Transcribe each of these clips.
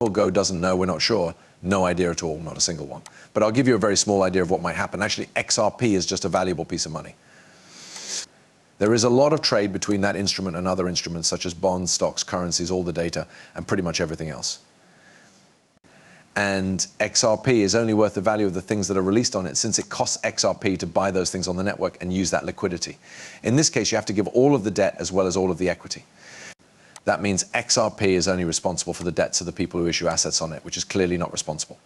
will go, doesn't know, we're not sure. No idea at all, not a single one. But I'll give you a very small idea of what might happen. Actually, XRP is just a valuable piece of money. There is a lot of trade between that instrument and other instruments such as bonds, stocks, currencies, all the data, and pretty much everything else. And XRP is only worth the value of the things that are released on it, since it costs XRP to buy those things on the network and use that liquidity. In this case, you have to give all of the debt as well as all of the equity. That means XRP is only responsible for the debts of the people who issue assets on it, which is clearly not responsible.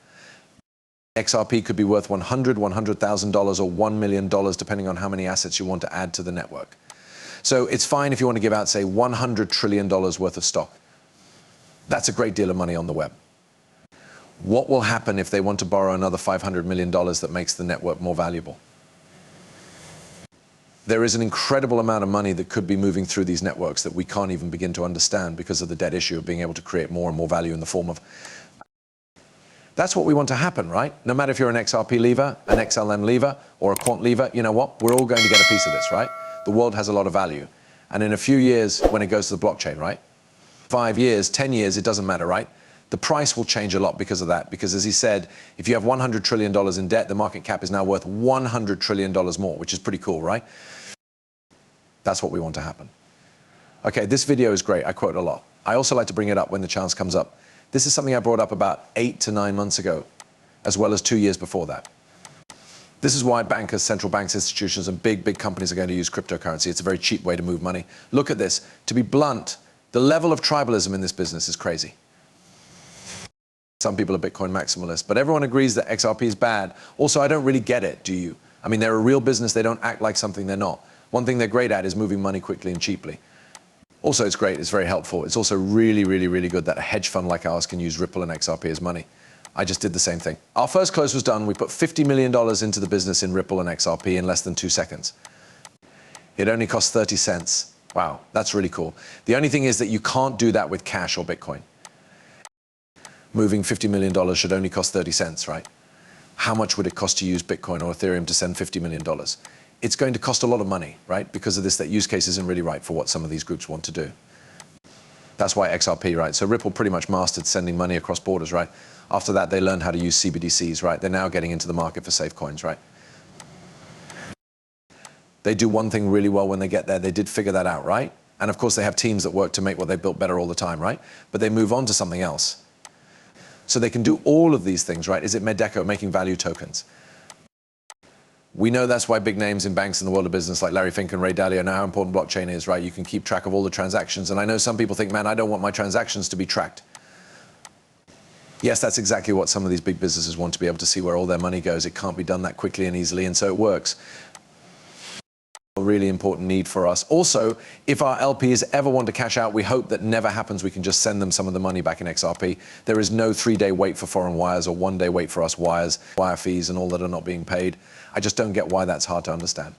XRP could be worth $100,000 or $1 million, depending on how many assets you want to add to the network. So it's fine if you want to give out, say, $100 trillion worth of stock. That's a great deal of money on the web. What will happen if they want to borrow another $500 million that makes the network more valuable? There is an incredible amount of money that could be moving through these networks that we can't even begin to understand because of the debt issue of being able to create more and more value in the form of... That's what we want to happen, right? No matter if you're an XRP lever, an XLM lever, or a quant lever, you know what? We're all going to get a piece of this, right? The world has a lot of value. And in a few years, when it goes to the blockchain, right? 5 years, 10 years, it doesn't matter, right? The price will change a lot because of that. Because as he said, if you have $100 trillion in debt, the market cap is now worth $100 trillion more, which is pretty cool, right? That's what we want to happen. Okay, this video is great. I quote a lot. I also like to bring it up when the chance comes up. This is something I brought up about 8 to 9 months ago, as well as 2 years before that. This is why bankers, central banks, institutions, and big companies are going to use cryptocurrency. It's a very cheap way to move money. Look at this. To be blunt, the level of tribalism in this business is crazy. Some people are Bitcoin maximalists, but everyone agrees that XRP is bad. Also, I don't really get it, do you? I mean, they're a real business. They don't act like something they're not. One thing they're great at is moving money quickly and cheaply. Also, it's great. It's very helpful. It's also really good that a hedge fund like ours can use Ripple and XRP as money. I just did the same thing. Our first close was done. We put $50 million into the business in Ripple and XRP in less than 2 seconds. It only cost 30 cents. Wow, that's really cool. The only thing is that you can't do that with cash or Bitcoin. Moving $50 million should only cost 30 cents, right? How much would it cost to use Bitcoin or Ethereum to send $50 million? It's going to cost a lot of money, right? Because of this, that use case isn't really right for what some of these groups want to do. That's why XRP, right? So Ripple pretty much mastered sending money across borders, right? After that, they learned how to use CBDCs, right? They're now getting into the market for safe coins, right? They do one thing really well when they get there. They did figure that out, right? And of course, they have teams that work to make what they built better all the time, right? But they move on to something else. So they can do all of these things, right? Is it Medeco, making value tokens? We know that's why big names in banks in the world of business like Larry Fink and Ray Dalio know how important blockchain is, right? You can keep track of all the transactions. And I know some people think, man, I don't want my transactions to be tracked. Yes, that's exactly what some of these big businesses want, to be able to see where all their money goes. It can't be done that quickly and easily, and so it works. A really important need for us. Also, if our LPs ever want to cash out, we hope that never happens. We can just send them some of the money back in XRP. There is no 3-day wait for foreign wires or 1-day wait for us wires, wire fees and all that are not being paid. I just don't get why that's hard to understand.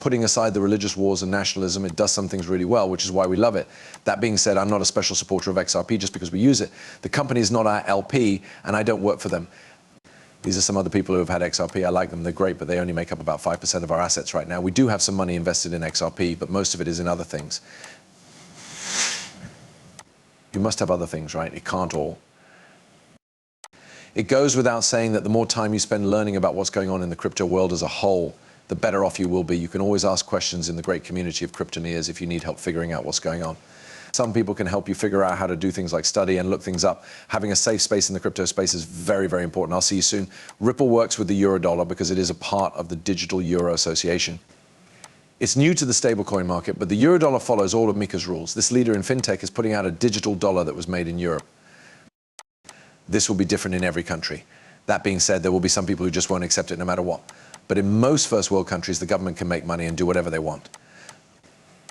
Putting aside the religious wars and nationalism, it does some things really well, which is why we love it. That being said, I'm not a special supporter of XRP just because we use it. The company is not our LP, and I don't work for them. These are some other people who have had XRP. I like them. They're great, but they only make up about 5% of our assets right now. We do have some money invested in XRP, but most of it is in other things. You must have other things, right? It can't all. It goes without saying that the more time you spend learning about what's going on in the crypto world as a whole, the better off you will be. You can always ask questions in the great community of cryptoneers if you need help figuring out what's going on. Some people can help you figure out how to do things like study and look things up. Having a safe space in the crypto space is very important. I'll see you soon. Ripple works with the Eurodollar because it is a part of the Digital Euro Association. It's new to the stablecoin market, but the Eurodollar follows all of Mika's rules. This leader in fintech is putting out a digital dollar that was made in Europe. This will be different in every country. That being said, there will be some people who just won't accept it no matter what. But in most first world countries, the government can make money and do whatever they want.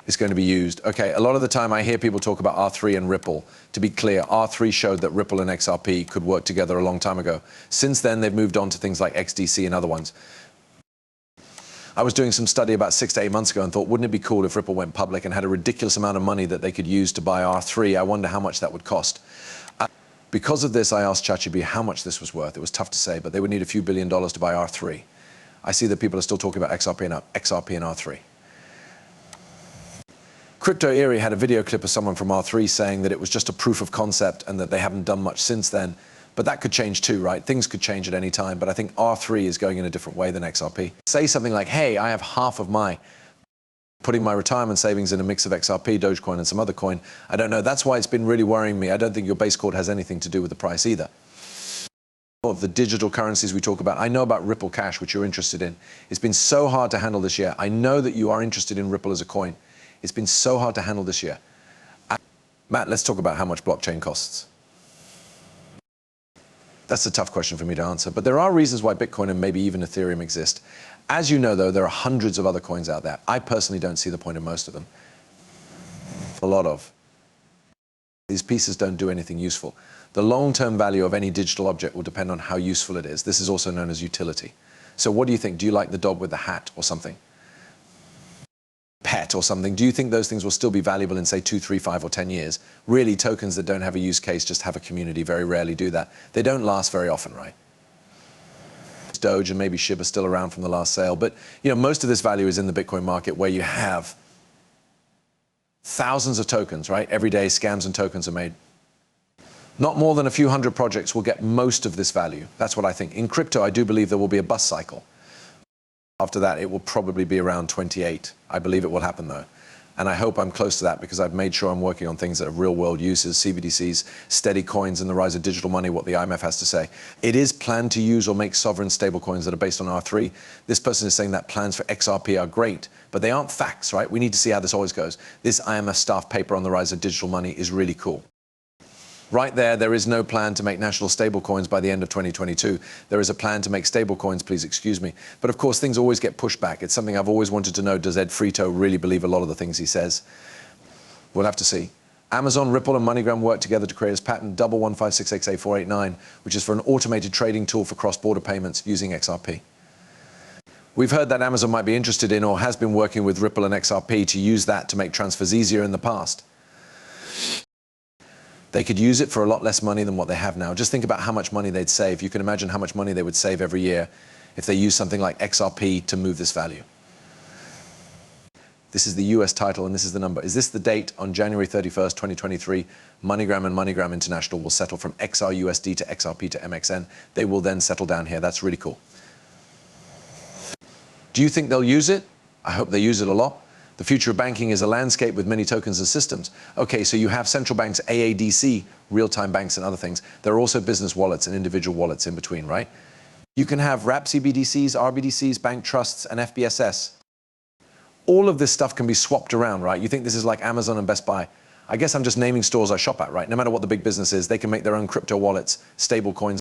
It's going to be used. Okay, a lot of the time I hear people talk about R3 and Ripple. To be clear, R3 showed that Ripple and XRP could work together a long time ago. Since then, they've moved on to things like XDC and other ones. I was doing some study about 6 to 8 months ago and thought, wouldn't it be cool if Ripple went public and had a ridiculous amount of money that they could use to buy R3? I wonder how much that would cost. Because of this, I asked ChatGPT how much this was worth. It was tough to say, but they would need a few $1 billion to buy R3. I see that people are still talking about XRP and R3. Crypto Eerie had a video clip of someone from R3 saying that it was just a proof of concept and that they haven't done much since then. But that could change too, right? Things could change at any time, but I think R3 is going in a different way than XRP. Say something like, hey, I have half of putting my retirement savings in a mix of XRP, Dogecoin, and some other coin. I don't know. That's why it's been really worrying me. I don't think your base chord has anything to do with the price either. Of the digital currencies we talk about, I know about Ripple Cash, which you're interested in. It's been so hard to handle this year. I know that you are interested in Ripple as a coin. It's been so hard to handle this year. Matt, let's talk about how much blockchain costs. That's a tough question for me to answer, but there are reasons why Bitcoin and maybe even Ethereum exist. As you know, though, there are hundreds of other coins out there. I personally don't see the point in most of them. A lot of these pieces don't do anything useful. The long-term value of any digital object will depend on how useful it is. This is also known as utility. So what do you think? Do you like the dog with the hat or something? Pet or something? Do you think those things will still be valuable in, say, 2, 3, 5, or 10 years? Really, tokens that don't have a use case just have a community, very rarely do that. They don't last very often, right? Doge and maybe SHIB are still around from the last sale, but most of this value is in the Bitcoin market, where you have thousands of tokens, right? Every day scams and tokens are made. Not more than a few hundred projects will get most of this value. That's what I think. In crypto, I do believe there will be a bust cycle. After that, it will probably be around 28. I believe it will happen, though. And I hope I'm close to that, because I've made sure I'm working on things that have real-world uses, CBDCs, steady coins, and the rise of digital money, what the IMF has to say. It is planned to use or make sovereign stablecoins that are based on R3. This person is saying that plans for XRP are great, but they aren't facts, right? We need to see how this always goes. This IMF staff paper on the rise of digital money is really cool. Right there is no plan to make national stablecoins by the end of 2022. There is a plan to make stablecoins, please excuse me. But of course, things always get pushed back. It's something I've always wanted to know. Does Ed Frito really believe a lot of the things he says? We'll have to see. Amazon, Ripple, and MoneyGram work together to create this patent 115668489, which is for an automated trading tool for cross-border payments using XRP. We've heard that Amazon might be interested in, or has been working with Ripple and XRP to use that to make transfers easier in the past. They could use it for a lot less money than what they have now. Just think about how much money they'd save. You can imagine how much money they would save every year if they use something like XRP to move this value. This is the US title, and this is the number. Is this the date on January 31st, 2023? MoneyGram and MoneyGram International will settle from XRUSD to XRP to MXN. They will then settle down here. That's really cool. Do you think they'll use it? I hope they use it a lot. The future of banking is a landscape with many tokens and systems. Okay, so you have central banks, AADC, real-time banks and other things. There are also business wallets and individual wallets in between, right? You can have wrap CBDCs, RBDCs, bank trusts, and FBSS. All of this stuff can be swapped around, right? You think this is like Amazon and Best Buy. I guess I'm just naming stores I shop at, right? No matter what the big business is, they can make their own crypto wallets, stable coins.